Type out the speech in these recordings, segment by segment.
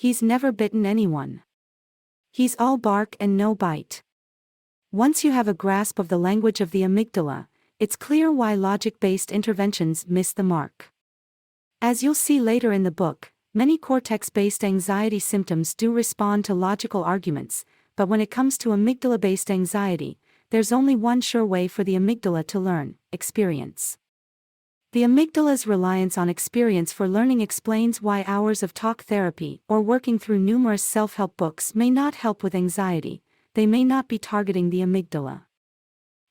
He's never bitten anyone. He's all bark and no bite. Once you have a grasp of the language of the amygdala, it's clear why logic-based interventions miss the mark. As you'll see later in the book, many cortex-based anxiety symptoms do respond to logical arguments, but when it comes to amygdala-based anxiety, there's only one sure way for the amygdala to learn: experience. The amygdala's reliance on experience for learning explains why hours of talk therapy or working through numerous self-help books may not help with anxiety. They may not be targeting the amygdala.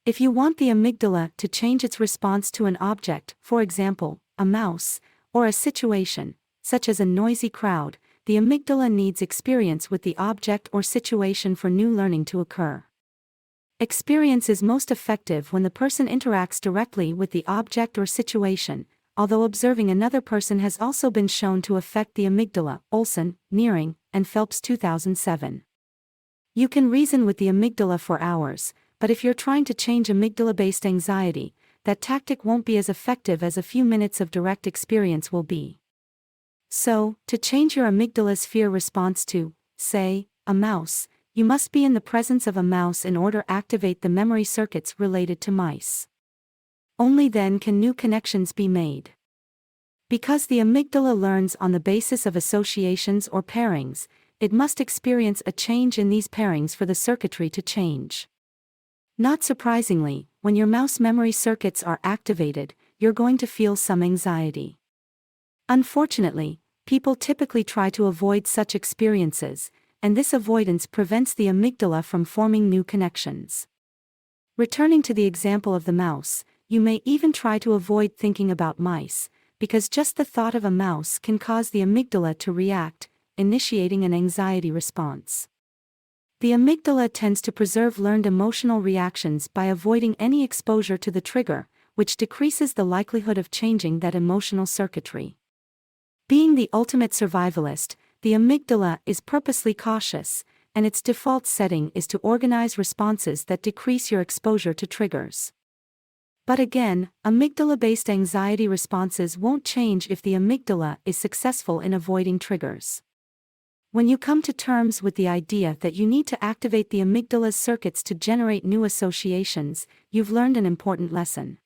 If you want the amygdala to change its response to an object, for example, a mouse, or a situation, such as a noisy crowd, the amygdala needs experience with the object or situation for new learning to occur. Experience is most effective when the person interacts directly with the object or situation, although observing another person has also been shown to affect the amygdala. Olson, Nearing, and Phelps 2007. You can reason with the amygdala for hours, but if you're trying to change amygdala-based anxiety, that tactic won't be as effective as a few minutes of direct experience will be. So, to change your amygdala's fear response to, say, a mouse, you must be in the presence of a mouse in order to activate the memory circuits related to mice. Only then can new connections be made. Because the amygdala learns on the basis of associations or pairings, it must experience a change in these pairings for the circuitry to change. Not surprisingly, when your mouse memory circuits are activated, you're going to feel some anxiety. Unfortunately, people typically try to avoid such experiences, and this avoidance prevents the amygdala from forming new connections. Returning to the example of the mouse, you may even try to avoid thinking about mice, because just the thought of a mouse can cause the amygdala to react, initiating an anxiety response. The amygdala tends to preserve learned emotional reactions by avoiding any exposure to the trigger, which decreases the likelihood of changing that emotional circuitry. Being the ultimate survivalist, the amygdala is purposely cautious, and its default setting is to organize responses that decrease your exposure to triggers. But again, amygdala-based anxiety responses won't change if the amygdala is successful in avoiding triggers. When you come to terms with the idea that you need to activate the amygdala's circuits to generate new associations, you've learned an important lesson.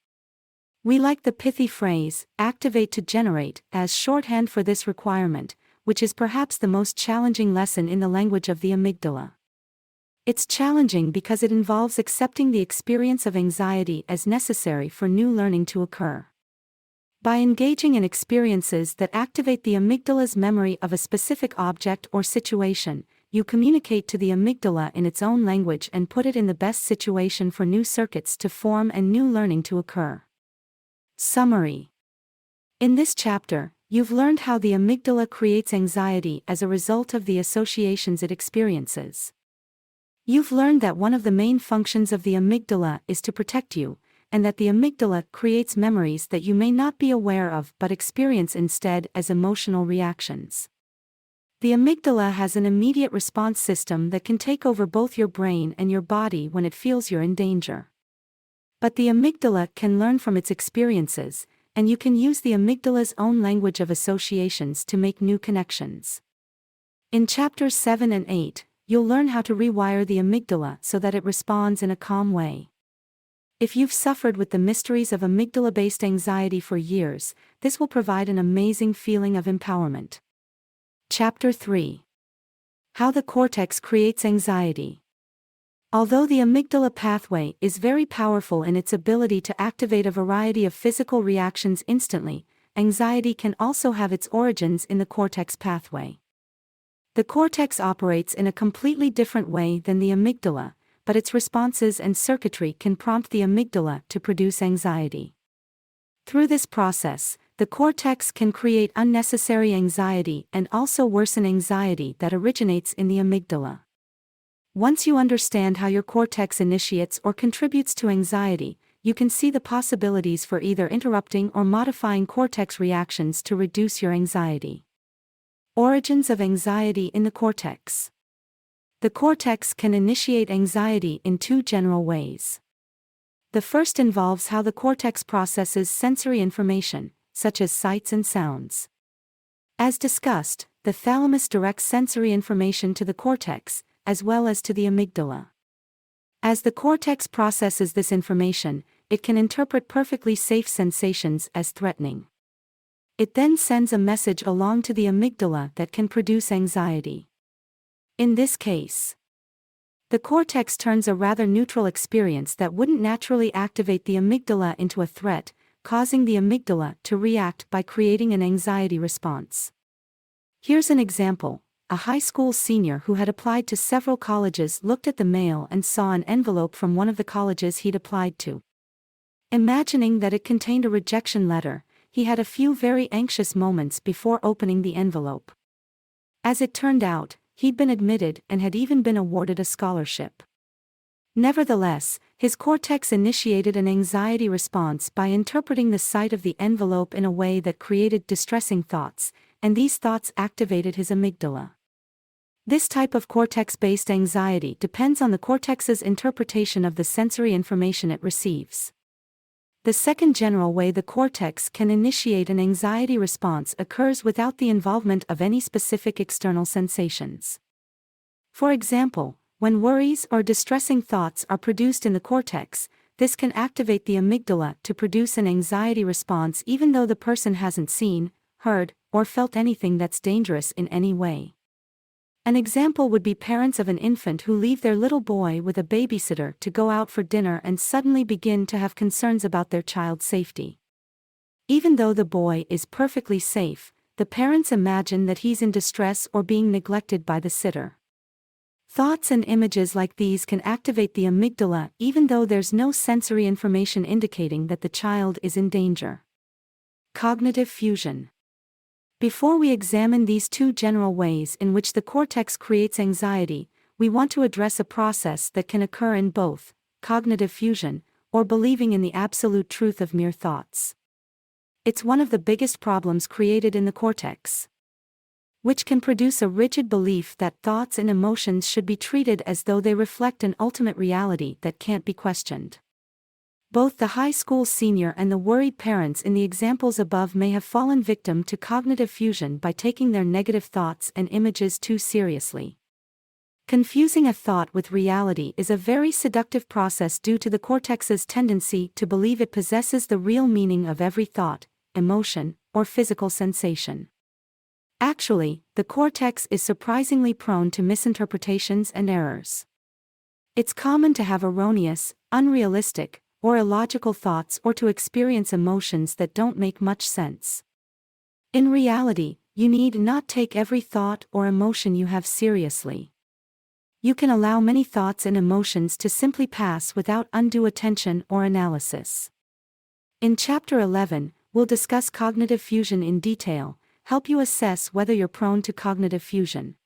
We like the pithy phrase, activate to generate, as shorthand for this requirement, which is perhaps the most challenging lesson in the language of the amygdala. It's challenging because it involves accepting the experience of anxiety as necessary for new learning to occur. By engaging in experiences that activate the amygdala's memory of a specific object or situation, you communicate to the amygdala in its own language and put it in the best situation for new circuits to form and new learning to occur. Summary. In this chapter, you've learned how the amygdala creates anxiety as a result of the associations it experiences. You've learned that one of the main functions of the amygdala is to protect you, and that the amygdala creates memories that you may not be aware of but experience instead as emotional reactions. The amygdala has an immediate response system that can take over both your brain and your body when it feels you're in danger. But the amygdala can learn from its experiences, and you can use the amygdala's own language of associations to make new connections. In chapters 7 and 8, you'll learn how to rewire the amygdala so that it responds in a calm way. If you've suffered with the mysteries of amygdala-based anxiety for years, this will provide an amazing feeling of empowerment. Chapter 3. How the cortex creates anxiety. Although the amygdala pathway is very powerful in its ability to activate a variety of physical reactions instantly, anxiety can also have its origins in the cortex pathway. The cortex operates in a completely different way than the amygdala, but its responses and circuitry can prompt the amygdala to produce anxiety. Through this process, the cortex can create unnecessary anxiety and also worsen anxiety that originates in the amygdala. Once you understand how your cortex initiates or contributes to anxiety, you can see the possibilities for either interrupting or modifying cortex reactions to reduce your anxiety. Origins of anxiety in the cortex. The cortex can initiate anxiety in two general ways. The first involves how the cortex processes sensory information, such as sights and sounds. As discussed, the thalamus directs sensory information to the cortex, as well as to the amygdala. As the cortex processes this information, it can interpret perfectly safe sensations as threatening. It then sends a message along to the amygdala that can produce anxiety. In this case, the cortex turns a rather neutral experience that wouldn't naturally activate the amygdala into a threat, causing the amygdala to react by creating an anxiety response. Here's an example. A high school senior who had applied to several colleges looked at the mail and saw an envelope from one of the colleges he'd applied to. Imagining that it contained a rejection letter, he had a few very anxious moments before opening the envelope. As it turned out, he'd been admitted and had even been awarded a scholarship. Nevertheless, his cortex initiated an anxiety response by interpreting the sight of the envelope in a way that created distressing thoughts, and these thoughts activated his amygdala. This type of cortex-based anxiety depends on the cortex's interpretation of the sensory information it receives. The second general way the cortex can initiate an anxiety response occurs without the involvement of any specific external sensations. For example, when worries or distressing thoughts are produced in the cortex, this can activate the amygdala to produce an anxiety response even though the person hasn't seen, heard, or felt anything that's dangerous in any way. An example would be parents of an infant who leave their little boy with a babysitter to go out for dinner and suddenly begin to have concerns about their child's safety. Even though the boy is perfectly safe, the parents imagine that he's in distress or being neglected by the sitter. Thoughts and images like these can activate the amygdala even though there's no sensory information indicating that the child is in danger. Cognitive fusion. Before we examine these two general ways in which the cortex creates anxiety, we want to address a process that can occur in both, cognitive fusion, or believing in the absolute truth of mere thoughts. It's one of the biggest problems created in the cortex, which can produce a rigid belief that thoughts and emotions should be treated as though they reflect an ultimate reality that can't be questioned. Both the high school senior and the worried parents in the examples above may have fallen victim to cognitive fusion by taking their negative thoughts and images too seriously. Confusing a thought with reality is a very seductive process due to the cortex's tendency to believe it possesses the real meaning of every thought, emotion, or physical sensation. Actually, the cortex is surprisingly prone to misinterpretations and errors. It's common to have erroneous, unrealistic, or illogical thoughts or to experience emotions that don't make much sense. In reality, you need not take every thought or emotion you have seriously. You can allow many thoughts and emotions to simply pass without undue attention or analysis. In Chapter 11, we'll discuss cognitive fusion in detail, help you assess whether you're prone to cognitive fusion.